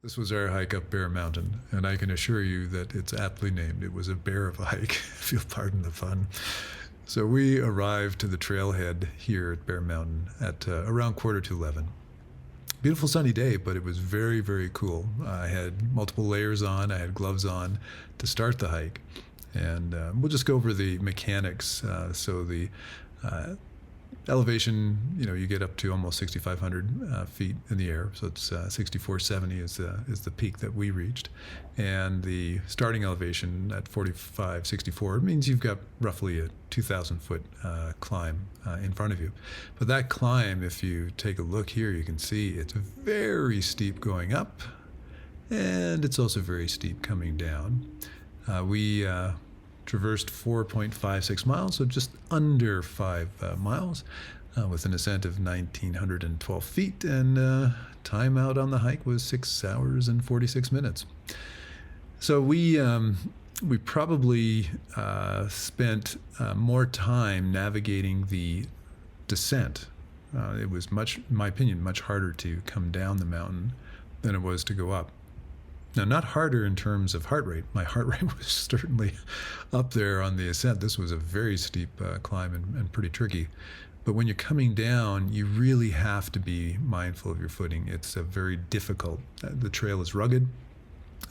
This was our hike up Bear Mountain, and I can assure you that it's aptly named. It was a bear of a hike, if you'll pardon the fun. So we arrived to the trailhead here at Bear Mountain at around 10:45. Beautiful sunny day, but it was very, very cool. I had multiple layers on, I had gloves on to start the hike. And we'll just go over the mechanics. So the elevation, you get up to almost 6,500 feet in the air. So it's 6,470 is the peak that we reached. And the starting elevation at 4,564 means you've got roughly a 2,000 foot climb in front of you. But that climb, if you take a look here, you can see it's very steep going up, and it's also very steep coming down. We traversed 4.56 miles, so just under 5 miles, with an ascent of 1,912 feet, and time out on the hike was 6 hours and 46 minutes. So we probably spent more time navigating the descent. It was in my opinion, much harder to come down the mountain than it was to go up. Now, not harder in terms of heart rate. My heart rate was certainly up there on the ascent. This was a very steep climb and pretty tricky. But when you're coming down, you really have to be mindful of your footing. It's a very difficult. The trail is rugged.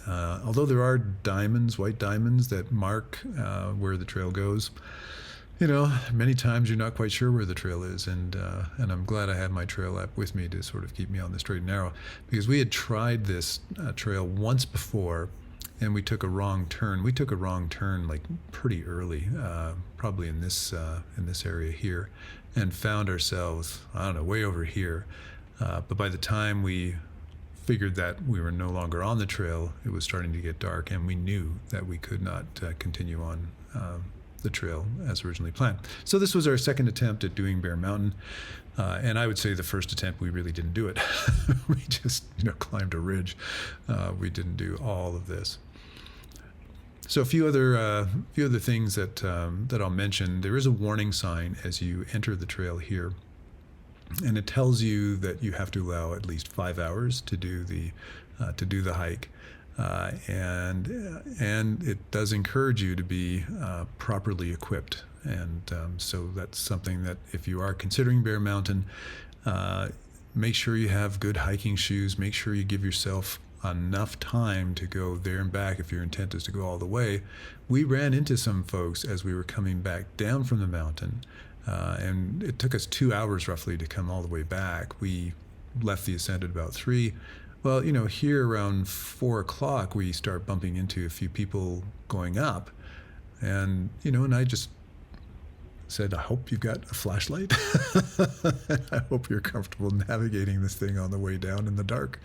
Although there are diamonds, white diamonds, that mark where the trail goes, many times you're not quite sure where the trail is, and I'm glad I had my trail app with me to sort of keep me on the straight and narrow, because we had tried this trail once before, and we took a wrong turn. We took a wrong turn like pretty early, probably in this area here, and found ourselves, I don't know, way over here. But by the time we figured that we were no longer on the trail, it was starting to get dark, and we knew that we could not continue on the trail as originally planned. So this was our second attempt at doing Bear Mountain, and I would say the first attempt we really didn't do it. We just climbed a ridge. We didn't do all of this. So a few other things that I'll mention. There is a warning sign as you enter the trail here, and it tells you that you have to allow at least 5 hours to do the hike. And it does encourage you to be properly equipped, and so that's something that if you are considering Bear Mountain, make sure you have good hiking shoes. Make sure you give yourself enough time to go there and back if your intent is to go all the way. We ran into some folks as we were coming back down from the mountain, and it took us 2 hours roughly to come all the way back. We left the ascent at about 3. Well, here around 4 o'clock, we start bumping into a few people going up. And I just said, I hope you've got a flashlight. I hope you're comfortable navigating this thing on the way down in the dark.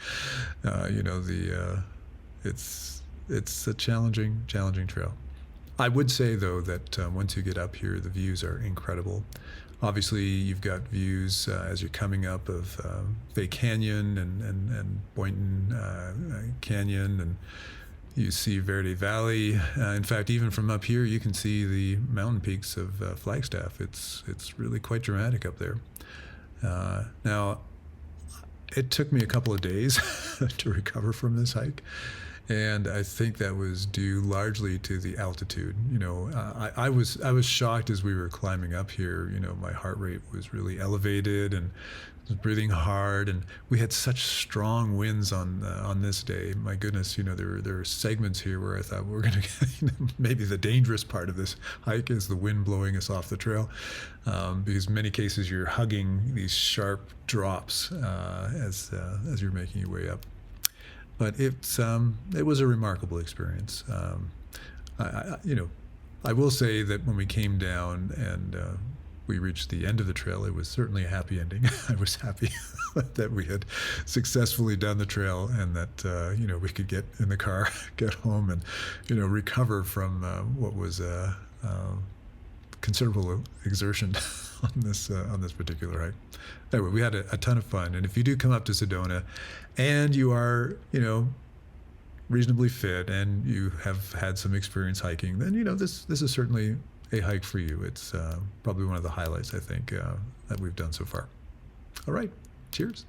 It's a challenging trail. I would say, though, that once you get up here, the views are incredible. Obviously, you've got views as you're coming up of Fay Canyon and Boynton Canyon, and you see Verde Valley. In fact, even from up here, you can see the mountain peaks of Flagstaff. It's really quite dramatic up there. Now, it took me a couple of days to recover from this hike. And I think that was due largely to the altitude. I was shocked as we were climbing up here. My heart rate was really elevated, and I was breathing hard. And we had such strong winds on this day. My goodness, there were segments here where I thought we're going to get, maybe the dangerous part of this hike is the wind blowing us off the trail, because in many cases you're hugging these sharp drops as you're making your way up. But it was a remarkable experience. I will say that when we came down and we reached the end of the trail, it was certainly a happy ending. I was happy that we had successfully done the trail, and that we could get in the car, get home, and recover from what was considerable exertion on this particular hike. Anyway, we had a ton of fun, and if you do come up to Sedona, and you are reasonably fit, and you have had some experience hiking, then this is certainly a hike for you. It's probably one of the highlights, I think, that we've done so far. All right, cheers.